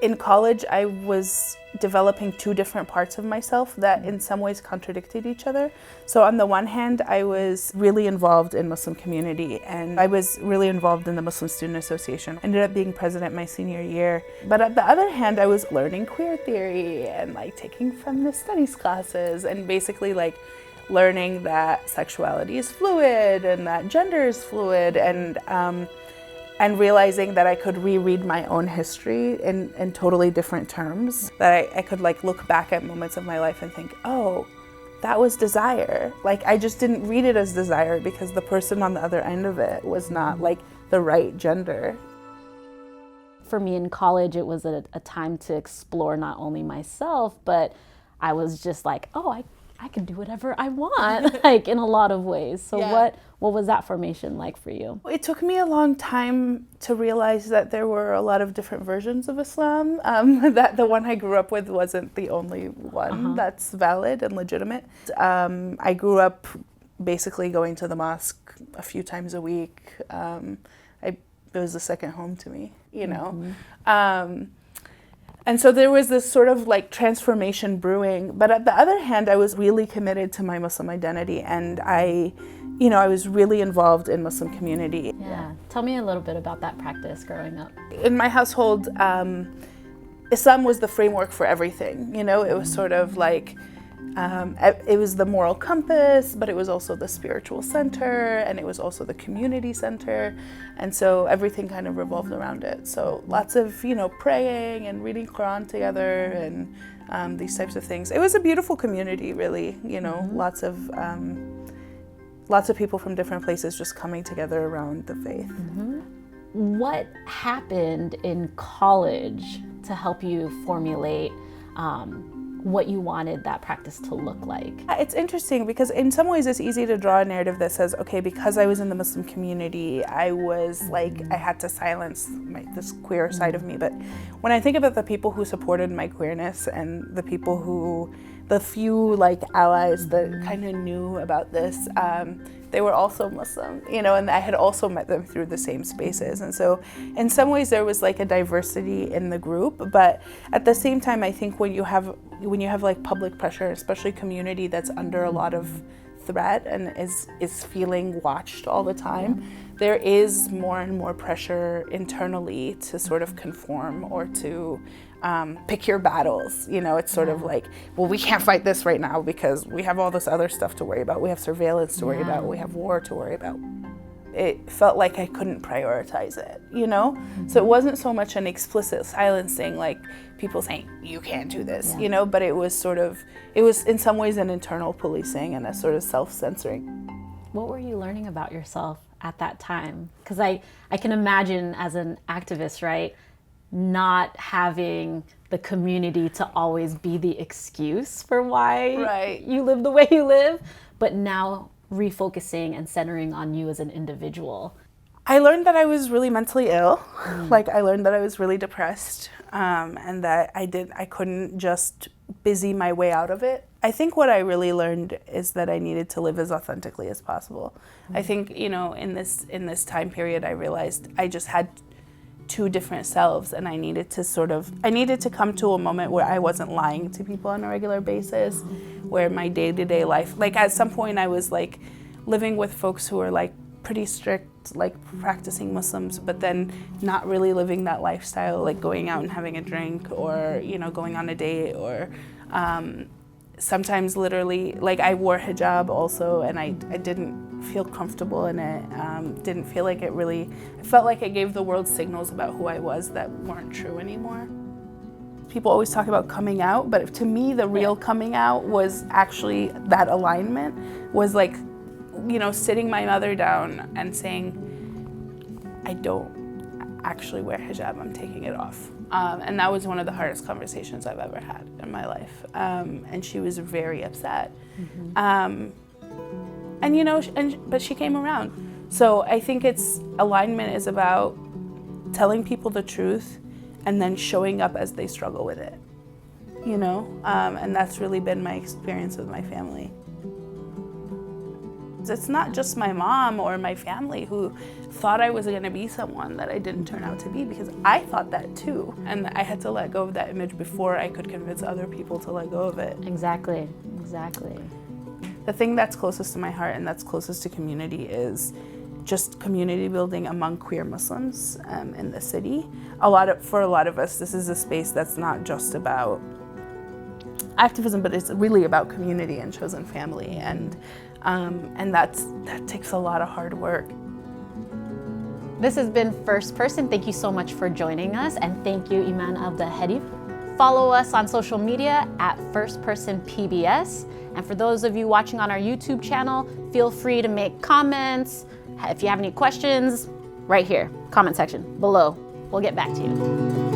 In college, I was developing two different parts of myself that in some ways contradicted each other. So on the one hand, I was really involved in Muslim community, and I was really involved in the Muslim Student Association. Ended up being president my senior year. But on the other hand, I was learning queer theory and taking feminist studies classes, and basically learning that sexuality is fluid and that gender is fluid, and realizing that I could reread my own history in totally different terms. That I could look back at moments of my life and think, oh, that was desire. I just didn't read it as desire because the person on the other end of it was not the right gender. For me in college, it was a time to explore not only myself, but I was just I can do whatever I want, in a lot of ways. So yeah. What was that formation like for you? It took me a long time to realize that there were a lot of different versions of Islam, that the one I grew up with wasn't the only one that's valid and legitimate. I grew up basically going to the mosque a few times a week. It was a second home to me, you know. And so there was this sort of transformation brewing. But on the other hand, I was really committed to my Muslim identity, and I was really involved in Muslim community. Yeah. Tell me a little bit about that practice growing up. In my household, Islam was the framework for everything. It was sort of it was the moral compass, but it was also the spiritual center, and it was also the community center. And so everything kind of revolved around it. So lots of, praying and reading Quran together and these types of things. It was a beautiful community, really, lots of people from different places just coming together around the faith. What happened in college to help you formulate what you wanted that practice to look like? It's interesting because in some ways it's easy to draw a narrative that says, okay, because I was in the Muslim community, I was I had to silence this queer side of me. But when I think about the people who supported my queerness and the few allies that kind of knew about this, they were also Muslim, and I had also met them through the same spaces. And so in some ways there was a diversity in the group, but at the same time, I think when you have public pressure, especially community that's under a lot of threat and is feeling watched all the time, there is more and more pressure internally to sort of conform or to pick your battles. It's sort of well, we can't fight this right now because we have all this other stuff to worry about. We have surveillance to worry about. We have war to worry about. It felt like I couldn't prioritize it, So it wasn't so much an explicit silencing, people saying, you can't do this, but it was in some ways an internal policing and a sort of self-censoring. What were you learning about yourself at that time? Because I can imagine as an activist, right, not having the community to always be the excuse for why you live the way you live, but now refocusing and centering on you as an individual. I learned that I was really mentally ill. I learned that I was really depressed, and that I couldn't just busy my way out of it. I think what I really learned is that I needed to live as authentically as possible. I think, in this time period, I realized I just had two different selves, and I needed to come to a moment where I wasn't lying to people on a regular basis, where my day-to-day life, at some point I was living with folks who were pretty strict, practicing Muslims, but then not really living that lifestyle, going out and having a drink or, going on a date, or sometimes literally, I wore hijab also, and I didn't feel comfortable in it, didn't feel like it really, I felt like it gave the world signals about who I was that weren't true anymore. People always talk about coming out, but to me, the real coming out was actually that alignment, was sitting my mother down and saying, I don't actually wear hijab, I'm taking it off. And that was one of the hardest conversations I've ever had in my life. And she was very upset. But she came around. So I think alignment is about telling people the truth and then showing up as they struggle with it, and that's really been my experience with my family. It's not just my mom or my family who thought I was going to be someone that I didn't turn out to be, because I thought that too. And I had to let go of that image before I could convince other people to let go of it. Exactly. The thing that's closest to my heart and that's closest to community is just community building among queer Muslims in the city. For a lot of us, this is a space that's not just about activism, but it's really about community and chosen family, and that takes a lot of hard work. This has been First Person. Thank you so much for joining us, and thank you, Eman Abdelhadi. Follow us on social media at First Person PBS, and for those of you watching on our YouTube channel, feel free to make comments. If you have any questions, right here, comment section below. We'll get back to you.